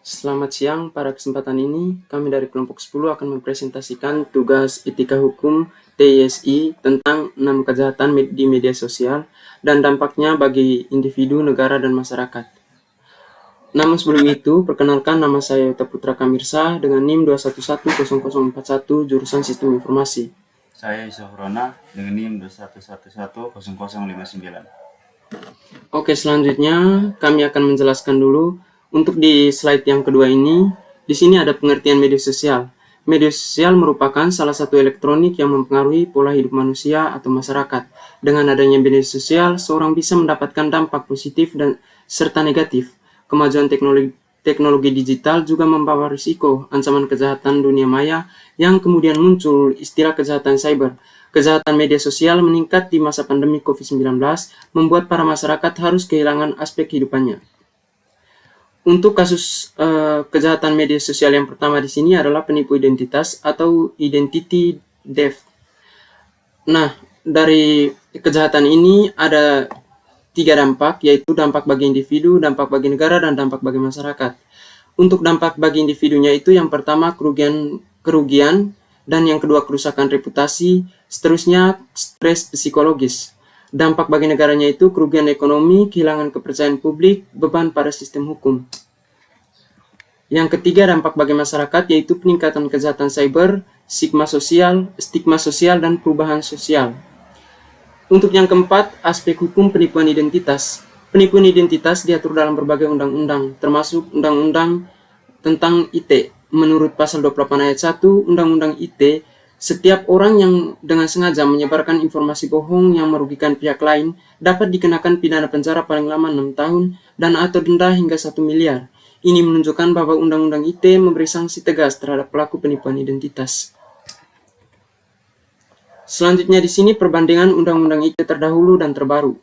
Selamat siang, pada kesempatan ini kami dari kelompok 10 akan mempresentasikan tugas etika hukum TISI tentang 6 kejahatan di media sosial dan dampaknya bagi individu, negara, dan masyarakat. Namun sebelum itu, perkenalkan nama saya Yuta Putra Kamirsa dengan NIM 2110041 jurusan Sistem Informasi. Saya Yusuf Rona dengan NIM 21110059. Oke, selanjutnya kami akan menjelaskan dulu. Untuk di slide yang kedua ini, di sini ada pengertian media sosial. Media sosial merupakan salah satu elektronik yang mempengaruhi pola hidup manusia atau masyarakat. Dengan adanya media sosial, seorang bisa mendapatkan dampak positif dan serta negatif. Kemajuan teknologi digital juga membawa risiko ancaman kejahatan dunia maya yang kemudian muncul istilah kejahatan cyber. Kejahatan media sosial meningkat di masa pandemi COVID-19, membuat para masyarakat harus kehilangan aspek kehidupannya. Untuk kasus kejahatan media sosial yang pertama di sini adalah penipu identitas atau identity theft. Nah, dari kejahatan ini ada 3 dampak, yaitu dampak bagi individu, dampak bagi negara, dan dampak bagi masyarakat. Untuk dampak bagi individunya itu yang pertama kerugian, dan yang kedua kerusakan reputasi, seterusnya stres psikologis. Dampak bagi negaranya itu kerugian ekonomi, kehilangan kepercayaan publik, beban pada sistem hukum. Yang ketiga dampak bagi masyarakat yaitu peningkatan kejahatan cyber, stigma sosial, dan perubahan sosial. Untuk yang keempat, aspek hukum penipuan identitas. Penipuan identitas diatur dalam berbagai undang-undang, termasuk Undang-Undang tentang IT. Menurut pasal 28 ayat 1 Undang-Undang IT, setiap orang yang dengan sengaja menyebarkan informasi bohong yang merugikan pihak lain dapat dikenakan pidana penjara paling lama 6 tahun dan atau denda hingga 1 miliar. Ini menunjukkan bahwa Undang-Undang IT memberi sanksi tegas terhadap pelaku penipuan identitas. Selanjutnya di sini perbandingan Undang-Undang IT terdahulu dan terbaru.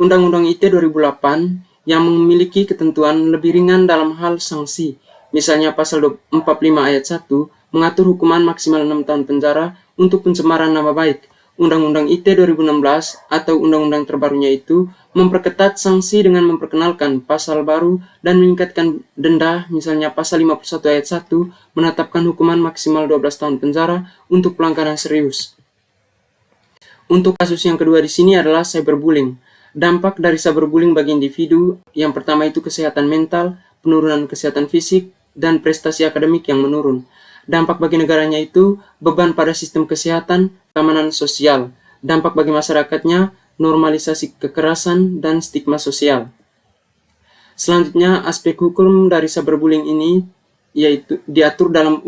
Undang-Undang IT 2008 yang memiliki ketentuan lebih ringan dalam hal sanksi. Misalnya pasal 45 ayat 1 mengatur hukuman maksimal 6 tahun penjara untuk pencemaran nama baik. Undang-Undang IT 2016 atau undang-undang terbarunya itu memperketat sanksi dengan memperkenalkan pasal baru dan meningkatkan denda, misalnya pasal 51 ayat 1 menetapkan hukuman maksimal 12 tahun penjara untuk pelanggaran serius. Untuk kasus yang kedua di sini adalah cyberbullying. Dampak dari cyberbullying bagi individu yang pertama itu kesehatan mental, penurunan kesehatan fisik, dan prestasi akademik yang menurun. Dampak bagi negaranya itu beban pada sistem kesehatan, keamanan sosial. Dampak bagi masyarakatnya normalisasi kekerasan dan stigma sosial. Selanjutnya aspek hukum dari cyberbullying ini yaitu diatur dalam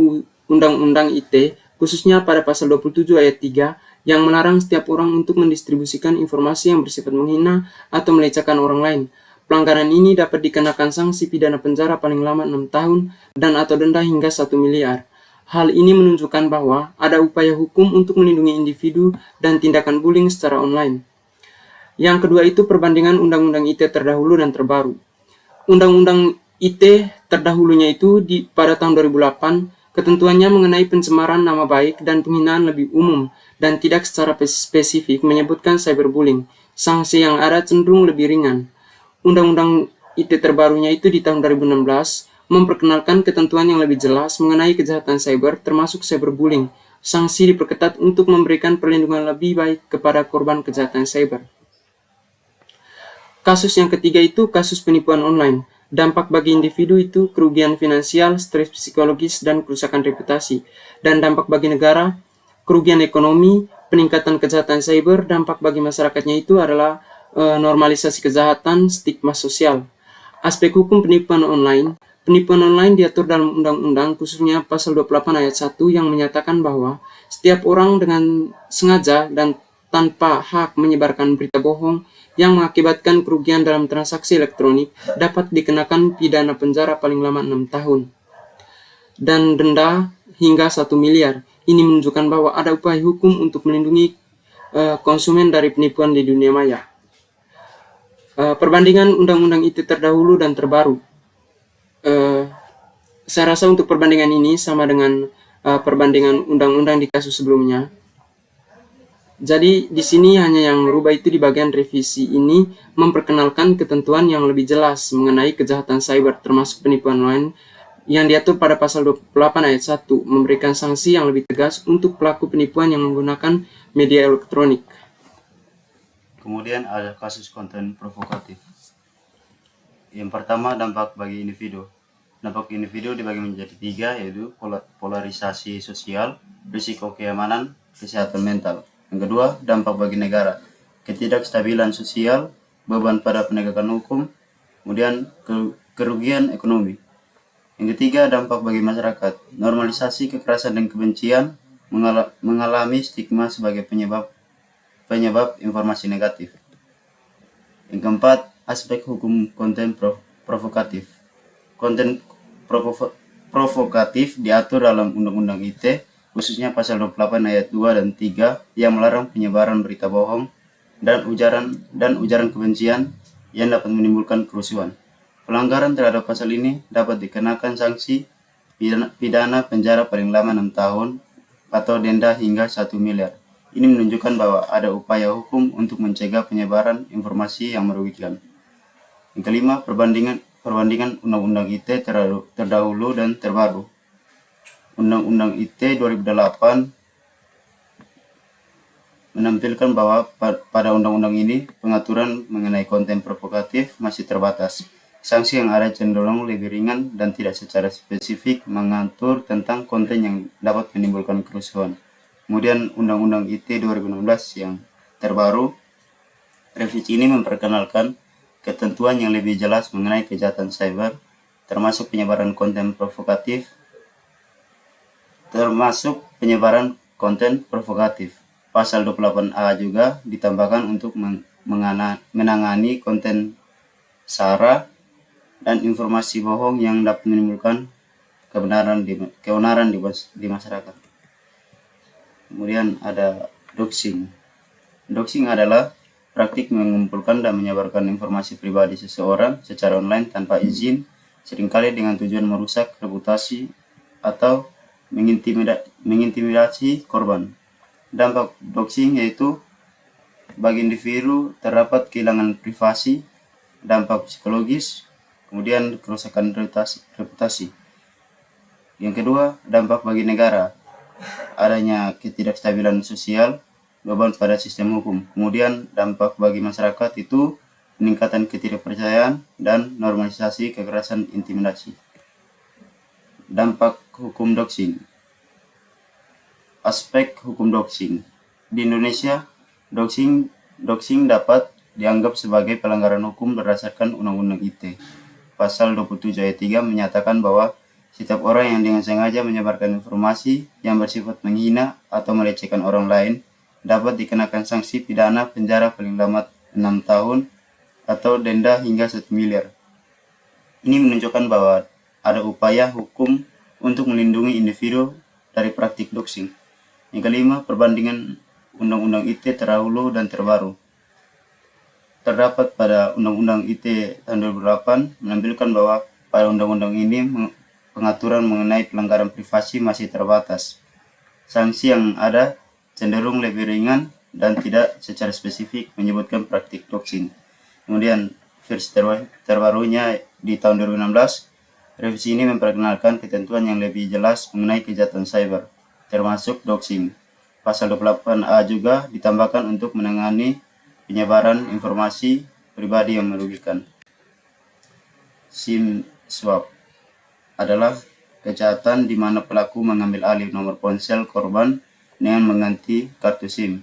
Undang-Undang IT khususnya pada pasal 27 ayat 3 yang melarang setiap orang untuk mendistribusikan informasi yang bersifat menghina atau melecehkan orang lain. Pelanggaran ini dapat dikenakan sanksi pidana penjara paling lama 6 tahun dan atau denda hingga 1 miliar. Hal ini menunjukkan bahwa ada upaya hukum untuk melindungi individu dan tindakan bullying secara online. Yang kedua itu perbandingan Undang-Undang IT terdahulu dan terbaru. Undang-Undang IT terdahulunya itu pada tahun 2008, ketentuannya mengenai pencemaran nama baik dan penghinaan lebih umum dan tidak secara spesifik menyebutkan cyberbullying. Sanksi yang ada cenderung lebih ringan. Undang-Undang IT terbarunya itu di tahun 2016 memperkenalkan ketentuan yang lebih jelas mengenai kejahatan cyber termasuk cyberbullying. Sanksi diperketat untuk memberikan perlindungan lebih baik kepada korban kejahatan cyber. Kasus yang ketiga itu kasus penipuan online. Dampak bagi individu itu kerugian finansial, stres psikologis, dan kerusakan reputasi. Dan dampak bagi negara, kerugian ekonomi, peningkatan kejahatan cyber. Dampak bagi masyarakatnya itu adalah normalisasi kejahatan, stigma sosial. Aspek hukum penipuan online. Penipuan online diatur dalam undang-undang khususnya pasal 28 ayat 1 yang menyatakan bahwa setiap orang dengan sengaja dan tanpa hak menyebarkan berita bohong yang mengakibatkan kerugian dalam transaksi elektronik dapat dikenakan pidana penjara paling lama 6 tahun dan denda hingga 1 miliar. Ini menunjukkan bahwa ada upaya hukum untuk melindungi konsumen dari penipuan di dunia maya. Perbandingan Undang-Undang IT terdahulu dan terbaru. Saya rasa untuk perbandingan ini sama dengan perbandingan undang-undang di kasus sebelumnya. Jadi di sini hanya yang berubah itu di bagian revisi ini memperkenalkan ketentuan yang lebih jelas mengenai kejahatan cyber termasuk penipuan online yang diatur pada pasal 28 ayat 1 memberikan sanksi yang lebih tegas untuk pelaku penipuan yang menggunakan media elektronik. Kemudian ada kasus konten provokatif. Yang pertama, dampak bagi individu. Dampak individu dibagi menjadi 3, yaitu polarisasi sosial, risiko keamanan, kesehatan mental. Yang kedua, dampak bagi negara, ketidakstabilan sosial, beban pada penegakan hukum, kemudian kerugian ekonomi. Yang ketiga, dampak bagi masyarakat, normalisasi kekerasan dan kebencian, mengalami stigma sebagai penyebab informasi negatif. Yang keempat, aspek hukum konten provokatif. Konten provokatif diatur dalam Undang-Undang ITE, khususnya pasal 28 ayat 2 dan 3 yang melarang penyebaran berita bohong dan ujaran kebencian yang dapat menimbulkan kerusuhan. Pelanggaran terhadap pasal ini dapat dikenakan sanksi pidana penjara paling lama 6 tahun atau denda hingga 1 miliar. Ini menunjukkan bahwa ada upaya hukum untuk mencegah penyebaran informasi yang merugikan. Yang kelima, perbandingan Undang-Undang ITE terdahulu dan terbaru. Undang-Undang ITE 2008 menampilkan bahwa pada undang-undang ini pengaturan mengenai konten provokatif masih terbatas. Sanksi yang ada cenderung lebih ringan dan tidak secara spesifik mengatur tentang konten yang dapat menimbulkan kerusuhan. Kemudian Undang-Undang ITE 2016 yang terbaru, revisi ini memperkenalkan ketentuan yang lebih jelas mengenai kejahatan cyber, termasuk penyebaran konten provokatif. Pasal 28A juga ditambahkan untuk menangani konten sara dan informasi bohong yang dapat menimbulkan keonaran di masyarakat. Kemudian ada doxing. Doxing adalah praktik mengumpulkan dan menyebarkan informasi pribadi seseorang secara online tanpa izin, seringkali dengan tujuan merusak reputasi atau mengintimidasi korban. Dampak doxing yaitu bagi individu terdapat kehilangan privasi, dampak psikologis, kemudian kerusakan reputasi. Yang kedua, dampak bagi negara, adanya ketidakstabilan sosial, beban pada sistem hukum. Kemudian dampak bagi masyarakat itu peningkatan ketidakpercayaan dan normalisasi kekerasan intimidasi. Dampak hukum doxing. Aspek hukum doxing. Di Indonesia, doxing dapat dianggap sebagai pelanggaran hukum berdasarkan Undang-Undang ITE. Pasal 27 ayat 3 menyatakan bahwa setiap orang yang dengan sengaja menyebarkan informasi yang bersifat menghina atau melecehkan orang lain dapat dikenakan sanksi pidana penjara paling lama 6 tahun atau denda hingga 1 miliar. Ini menunjukkan bahwa ada upaya hukum untuk melindungi individu dari praktik doxing. Yang kelima, perbandingan Undang-Undang ITE terdahulu dan terbaru. Terdapat pada Undang-Undang ITE tahun 2008 menampilkan bahwa pada undang-undang ini pengaturan mengenai pelanggaran privasi masih terbatas. Sanksi yang ada cenderung lebih ringan dan tidak secara spesifik menyebutkan praktik doxing. Kemudian versi terbarunya di tahun 2016, revisi ini memperkenalkan ketentuan yang lebih jelas mengenai kejahatan cyber, termasuk doxing. Pasal 28A juga ditambahkan untuk menangani penyebaran informasi pribadi yang merugikan. SIM swap adalah kejahatan di mana pelaku mengambil alih nomor ponsel korban dengan mengganti kartu SIM.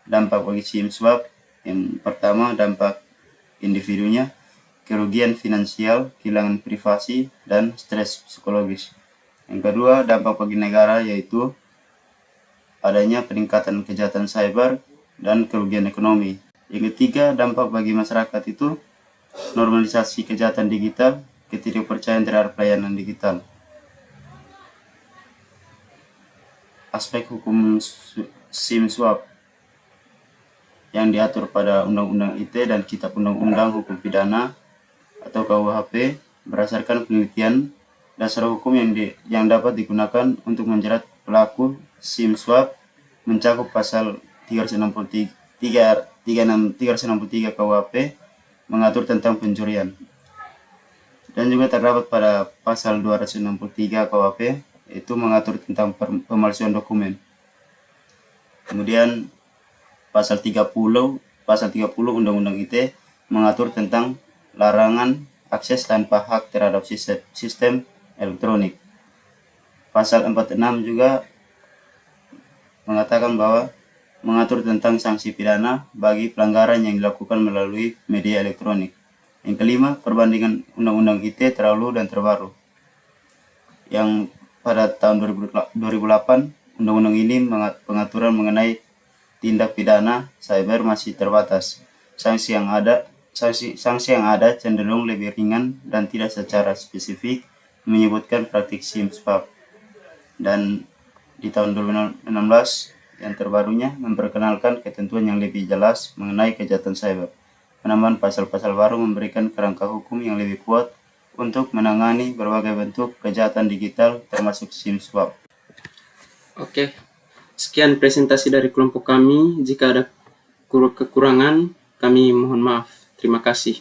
Dampak bagi SIM swap, yang pertama dampak individunya, kerugian finansial, kehilangan privasi, dan stres psikologis. Yang kedua, dampak bagi negara yaitu adanya peningkatan kejahatan cyber dan kerugian ekonomi. Yang ketiga, dampak bagi masyarakat itu normalisasi kejahatan digital, ketidakpercayaan terhadap pelayanan digital. Aspek hukum SIM swap yang diatur pada Undang-Undang ITE dan Kitab Undang-Undang Hukum Pidana atau KUHP berdasarkan penelitian dasar hukum yang dapat digunakan untuk menjerat pelaku SIM swap mencakup pasal 363 KUHP mengatur tentang pencurian. Dan juga terdapat pada pasal 263 KUHP, itu mengatur tentang pemalsuan dokumen. Kemudian pasal 30 Undang-Undang ITE mengatur tentang larangan akses tanpa hak terhadap sistem elektronik. Pasal 46 juga mengatakan bahwa mengatur tentang sanksi pidana bagi pelanggaran yang dilakukan melalui media elektronik. Yang kelima, perbandingan Undang-Undang ITE terdahulu dan terbaru. Yang pada tahun 2008, Undang-Undang ini pengaturan mengenai tindak pidana cyber masih terbatas. Sanksi yang ada cenderung lebih ringan dan tidak secara spesifik menyebutkan praktik SIM swap. Dan di tahun 2016 yang terbarunya memperkenalkan ketentuan yang lebih jelas mengenai kejahatan cyber. Penambahan pasal-pasal baru memberikan kerangka hukum yang lebih kuat untuk menangani berbagai bentuk kejahatan digital termasuk SIM swap. Oke, sekian presentasi dari kelompok kami. Jika ada kekurangan, kami mohon maaf. Terima kasih.